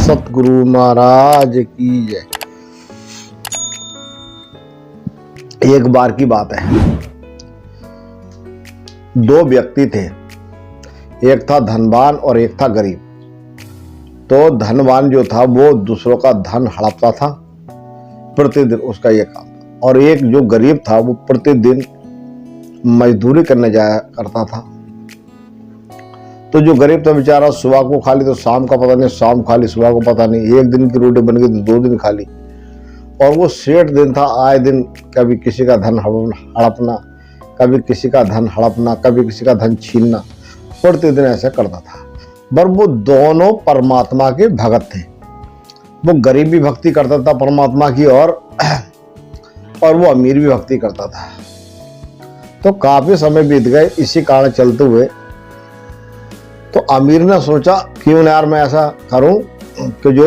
सतगुरु महाराज की जय। एक बार की बात है, दो व्यक्ति थे, एक था धनवान और एक था गरीब। तो धनवान जो था वो दूसरों का धन हड़पता था, प्रतिदिन उसका ये काम था। और एक जो गरीब था वो प्रतिदिन मजदूरी करने जाया करता था। तो जो गरीब था बेचारा, सुबह को खाली तो शाम का पता नहीं, शाम खाली सुबह को पता नहीं, एक दिन की रोटी बन गई तो 2 दिन खाली। और वो 60 दिन था, आए दिन कभी किसी का धन हड़पना, कभी किसी का धन हड़पना, कभी किसी का धन छीनना, प्रतिदिन ऐसा करता था। पर वो दोनों परमात्मा के भगत थे। वो गरीब भी भक्ति करता था परमात्मा की, और वो अमीर भी भक्ति करता था। तो काफी समय बीत गए इसी कारण चलते हुए। तो अमीर ने सोचा क्यों ना यार मैं ऐसा करूं कि जो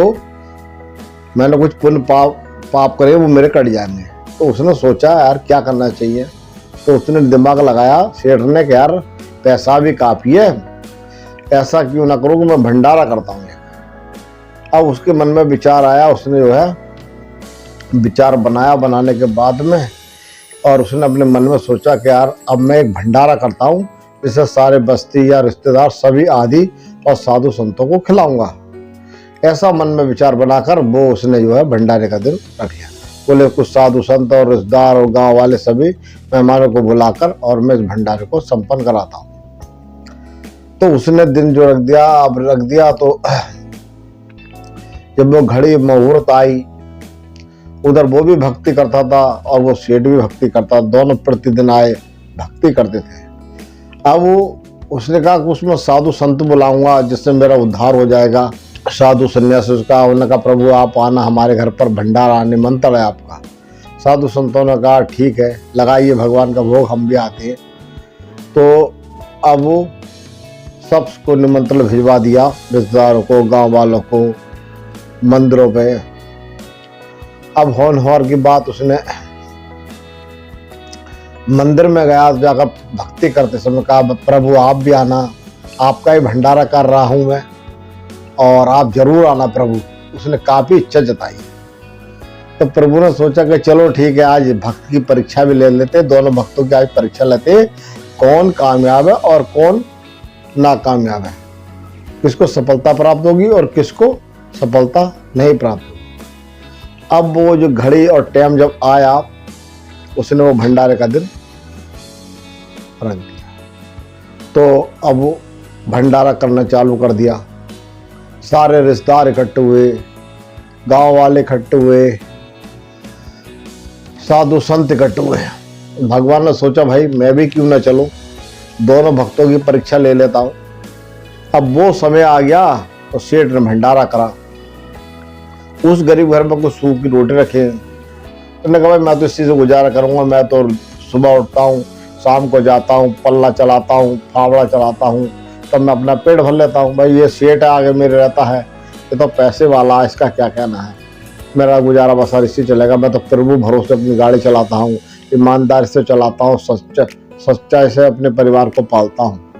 मैंने कुछ पुण्य पाप करे वो मेरे कट जाएंगे। तो उसने सोचा यार क्या करना चाहिए। तो उसने दिमाग लगाया सेठ ने कि यार पैसा भी काफी है, ऐसा क्यों ना करूं कि मैं भंडारा करता हूं। अब उसके मन में विचार आया, उसने जो है विचार बनाया, बनाने के बाद में और उसने अपने मन में सोचा कि यार अब मैं एक भंडारा करता हूं, जिससे सारे बस्ती या रिश्तेदार सभी आदि और साधु संतों को खिलाऊंगा। ऐसा मन में विचार बनाकर वो उसने जो है भंडारे का दिन रख लिया। बोले कुछ साधु संत और रिश्तेदार और गांव वाले सभी मेहमानों को बुलाकर और मैं इस भंडारे को संपन्न कराता हूँ। तो उसने दिन जो रख दिया, अब रख दिया। तो जब वो घड़ी मुहूर्त आई, उधर वो भी भक्ति करता था और वो सेठ भी भक्ति करता था। दोनों प्रतिदिन आए भक्ति करते थे। अब उसने कहा कि उसमें साधु संत बुलाऊंगा जिससे मेरा उद्धार हो जाएगा। साधु सन्यासी उसका, उन्होंने कहा प्रभु आप आना, हमारे घर पर भंडारा निमंत्रण है आपका। साधु संतों ने कहा ठीक है, लगाइए भगवान का भोग, हम भी आते हैं। तो अब वो सबको निमंत्रण भिजवा दिया, रिश्तेदारों को, गांव वालों को, मंदिरों पे। अब होनहार की बात, उसने मंदिर में गया, जाकर भक्ति करते समय कहा प्रभु आप भी आना, आपका ही भंडारा कर रहा हूं मैं और आप जरूर आना प्रभु। उसने काफी इच्छा जताई। तो प्रभु ने सोचा कि चलो ठीक है, आज भक्त की परीक्षा भी ले लेते, दोनों भक्तों की आज परीक्षा लेते, कौन कामयाब है और कौन नाकामयाब है, किसको सफलता प्राप्त होगी और किसको सफलता नहीं प्राप्त होगी। अब वो जो घड़ी और टाइम जब आया, उसने वो भंडारे का दिन रख दिया। तो अब वो भंडारा करना चालू कर दिया। सारे रिश्तेदार इकट्ठे हुए, गांव वाले इकट्ठे हुए, साधु संत इकट्ठे हुए। भगवान ने सोचा भाई मैं भी क्यों ना चलूं, दोनों भक्तों की परीक्षा ले लेता हूं। अब वो समय आ गया तो सेठ ने भंडारा करा। उस गरीब घर में कुछ सूखी रोटी रखे। उन्होंने कहा भाई मैं तो इसी से गुजारा करूंगा, मैं तो सुबह उठता हूँ, शाम को जाता हूँ, पल्ला चलाता हूँ, फावड़ा चलाता हूँ, तब मैं अपना पेट भर लेता हूँ। भाई ये सेठ आगे मेरे रहता है, ये तो पैसे वाला है, इसका क्या कहना है, मेरा गुजारा बसर इससे चलेगा। मैं तो प्रभु भरोसे अपनी गाड़ी चलाता हूँ, ईमानदारी से चलाता हूँ, सच्चाई से अपने परिवार को पालता हूँ,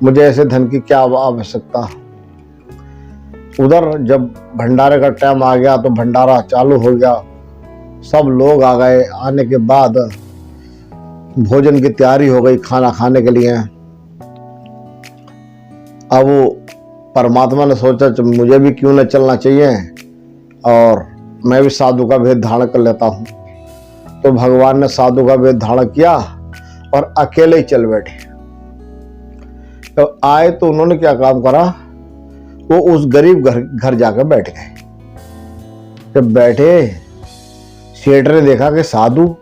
मुझे ऐसे धन की क्या आवश्यकता। उधर जब भंडारे का टाइम आ गया तो भंडारा चालू हो गया, सब लोग आ गए। आने के बाद भोजन की तैयारी हो गई खाना खाने के लिए। अब वो परमात्मा ने सोचा मुझे भी क्यों न चलना चाहिए और मैं भी साधु का भेद धारण कर लेता हूँ। तो भगवान ने साधु का भेद धारण किया और अकेले ही चल बैठे। तो आए तो उन्होंने क्या काम करा, वो उस गरीब घर जाकर बैठ गए। जब बैठे, सेठ ने देखा कि साधु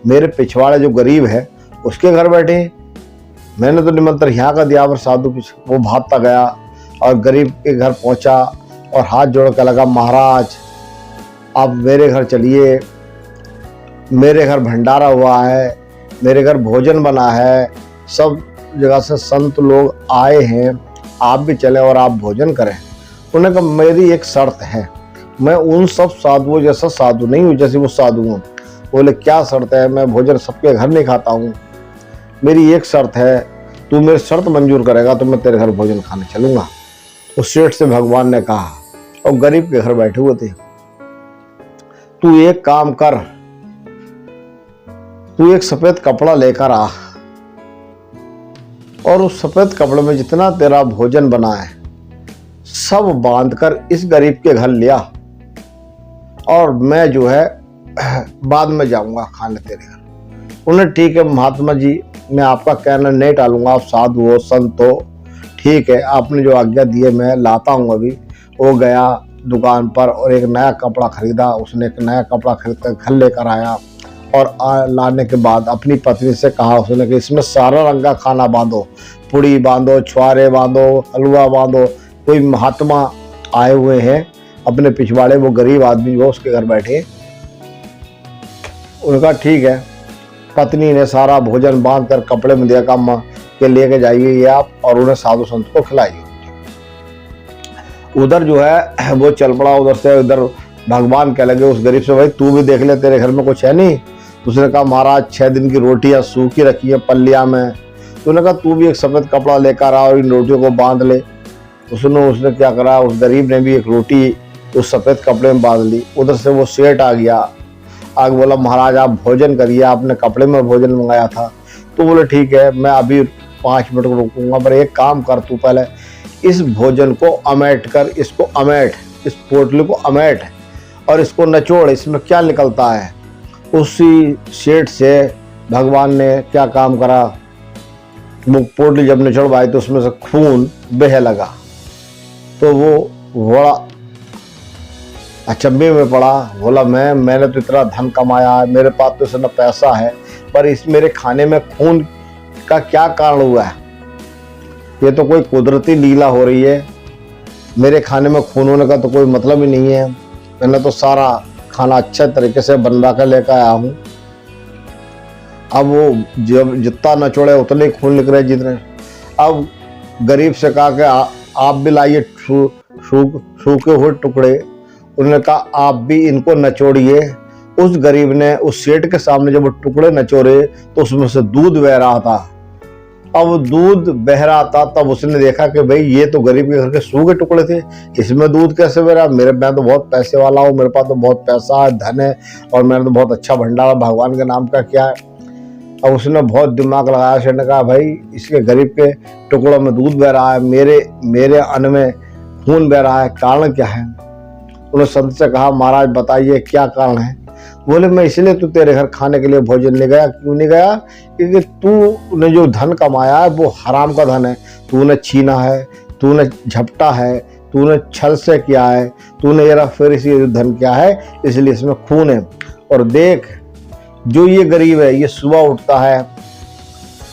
मेरे पिछवाड़े जो गरीब है उसके घर बैठे। मैंने तो निमंत्रण यहाँ का दिया, पर साधु वो भागता गया और गरीब के घर पहुंचा और हाथ जोड़ कर लगा महाराज आप मेरे घर चलिए, मेरे घर भंडारा हुआ है, मेरे घर भोजन बना है, सब जगह से संत लोग आए हैं, आप भी चले और आप भोजन करें। उन्होंने कहा मेरी एक शर्त है, मैं उन सब साधुओं जैसा साधु नहीं हूँ जैसे वो साधु हूँ। बोले क्या शर्त है, मैं भोजन सबके घर नहीं खाता हूँ, मेरी एक शर्त है, तू मेरी शर्त मंजूर करेगा तो मैं तेरे घर भोजन खाने चलूंगा। उस सेठ से भगवान ने कहा और गरीब के घर बैठे हुए थे। तू एक काम कर, तू एक सफेद कपड़ा लेकर आ और उस सफेद कपड़े में जितना तेरा भोजन बना है सब बांधकर इस गरीब के घर लिया, और मैं जो है बाद में जाऊंगा खाने तेरे घर। उन्हें ठीक है महात्मा जी, मैं आपका कहना नहीं टालूंगा, आप साधु हो, संत हो, ठीक है, आपने जो आज्ञा दी है मैं लाता हूँ अभी। वो गया दुकान पर और एक नया कपड़ा खरीदा। उसने एक नया कपड़ा खरीद कर घर लेकर आया और लाने के बाद अपनी पत्नी से कहा उसने कि इसमें सारा रंग का खाना बांधो, पूड़ी बांधो, छुआरे बांधो, हलवा बांधो। कोई महात्मा आए हुए हैं अपने पिछवाड़े, वो गरीब आदमी वो उसके घर बैठे। उनका ठीक है, पत्नी ने सारा भोजन बांध कर कपड़े में दिया, काम के लेके जाइए ये आप, और उन्हें साधु संत को खिलाइए। उधर जो है वो चल पड़ा उधर से उधर। भगवान कह लगे उस गरीब से, भाई तू भी देख ले तेरे घर में कुछ है नहीं। उसने कहा महाराज 6 दिन की रोटियां सूखी रखी है पल्लिया में। तो उन्होंने कहा तू भी एक सफेद कपड़ा लेकर आ और इन रोटियों को बांध ले। उसने क्या करा, उस गरीब ने भी एक रोटी उस सफेद कपड़े में बांध ली। उधर से वो सेठ आ गया, आगे बोला महाराज आप भोजन करिए, आपने कपड़े में भोजन मंगाया था। तो बोले ठीक है मैं अभी 5 मिनट को रुकूंगा, पर एक काम कर तू पहले इस भोजन को अमेट कर, इसको अमेट, इस पोटली को अमेट और इसको नचोड़, इसमें क्या निकलता है। उसी सेठ से भगवान ने क्या काम करा, पोटली जब निचोड़वाई तो उसमें से खून बह लगा। तो वो बड़ा अचंभे में पड़ा, बोला मैंने तो इतना धन कमाया है, मेरे पास तो इतना पैसा है, पर इस मेरे खाने में खून का क्या कारण हुआ है। ये तो कोई कुदरती लीला हो रही है, मेरे खाने में खून होने का तो कोई मतलब ही नहीं है। मैंने तो सारा खाना अच्छे तरीके से बनवा कर लेकर आया हूँ। अब वो जब जितना नचोड़े उतने खून निकल रहे जितने। अब गरीब से कहा कि आप भी लाइए सूखे हुए टुकड़े। उन्होंने कहा आप भी इनको नचोड़िए। उस गरीब ने उस सेठ के सामने जब वो टुकड़े नचोड़े तो उसमें से दूध बह रहा था। अब दूध बह रहा था तब उसने देखा कि भाई ये तो गरीब के घर के सूखे टुकड़े थे, इसमें दूध कैसे बह रहा। मैं तो बहुत पैसे वाला हूँ, मेरे पास तो बहुत पैसा है, धन है, और मैंने तो बहुत अच्छा भंडारा भगवान के नाम का किया है। अब उसने बहुत दिमाग लगाया। सेठ ने कहा भाई इसके गरीब के टुकड़ों में दूध बह रहा है, मेरे अन्न में खून बह रहा है, कारण क्या है। उन्होंने संत से कहा महाराज बताइए क्या कारण है। बोले मैं इसलिए तो तेरे घर खाने के लिए भोजन नहीं गया। क्यों नहीं गया? क्योंकि तूने जो धन कमाया है वो हराम का धन है, तूने छीना है, तूने झपटा है, तूने छल से किया है, तूने हेरा फेरी से धन किया है, इसलिए इसमें खून है। और देख जो ये गरीब है ये सुबह उठता है,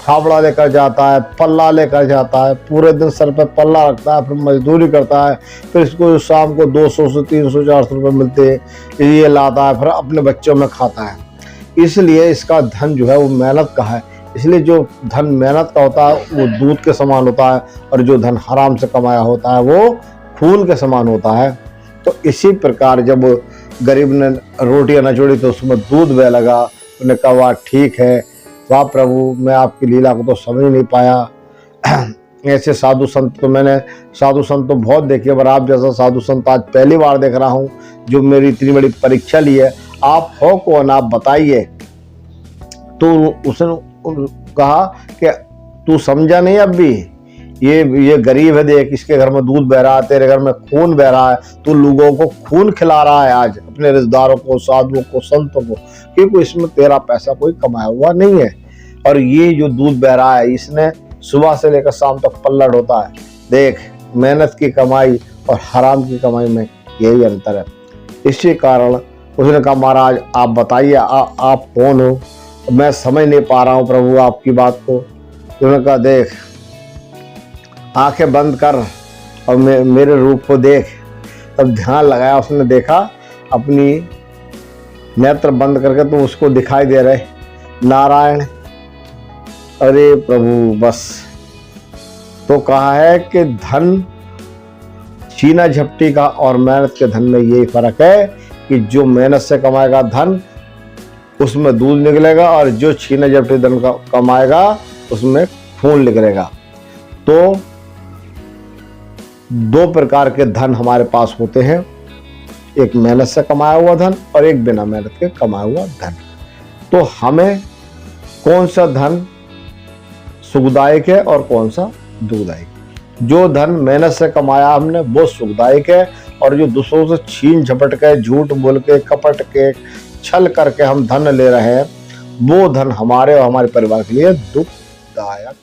फावड़ा लेकर जाता है, पल्ला लेकर जाता है, पूरे दिन सर पे पल्ला रखता है, फिर मजदूरी करता है, फिर इसको शाम को 200 से 300 400 रुपये मिलते हैं, ये लाता है, फिर अपने बच्चों में खाता है। इसलिए इसका धन जो है वो मेहनत का है। इसलिए जो धन मेहनत का होता है वो दूध के समान होता है, और जो धन हराम से कमाया होता है वो खून के समान होता है। तो इसी प्रकार जब गरीब ने रोटियां नचोड़ी तो उसमें दूध बह लगा। उन्होंने कहा वाह ठीक है, वाह प्रभु, मैं आपकी लीला को तो समझ नहीं पाया। ऐसे साधु संत तो बहुत देखे, पर आप जैसा साधु संत आज पहली बार देख रहा हूँ जो मेरी इतनी बड़ी परीक्षा ली है। आप हो कौन, आप बताइए। तो उसने कहा कि तू समझा नहीं अब भी, ये गरीब है, देख इसके घर में दूध बह रहा है, तेरे घर में खून बह रहा है, तू लोगों को खून खिला रहा है आज, अपने रिश्तेदारों को, साधुओं को, संतों को, क्योंकि इसमें तेरा पैसा कोई कमाया हुआ नहीं है। और ये जो दूध बह रहा है इसने सुबह से लेकर शाम तक पल्लड़ होता है। देख मेहनत की कमाई और हराम की कमाई में यही अंतर है। इसी कारण उसने कहा महाराज आप बताइए आप कौन हो, मैं समझ नहीं पा रहा हूँ प्रभु आपकी बात को। उन्होंने कहा देख आंखें बंद कर और मेरे रूप को देख। तब ध्यान लगाया, उसने देखा, अपनी नेत्र बंद करके तो उसको दिखाई दे रहे नारायण। अरे प्रभु बस। तो कहा है कि धन छीना झपटी का और मेहनत के धन में यही फर्क है कि जो मेहनत से कमाएगा धन उसमें दूध निकलेगा, और जो छीना झपटी धन का कमाएगा उसमें खून निकलेगा। तो दो प्रकार के धन हमारे पास होते हैं, एक मेहनत से कमाया हुआ धन और एक बिना मेहनत के कमाया हुआ धन। तो हमें कौन सा धन सुखदायक है और कौन सा दुखदायक? जो धन मेहनत से कमाया हमने वो सुखदायक है, और जो दूसरों से छीन झपट के, झूठ बोल के, कपट के, छल करके हम धन ले रहे हैं, वो धन हमारे और हमारे परिवार के लिए दुखदायक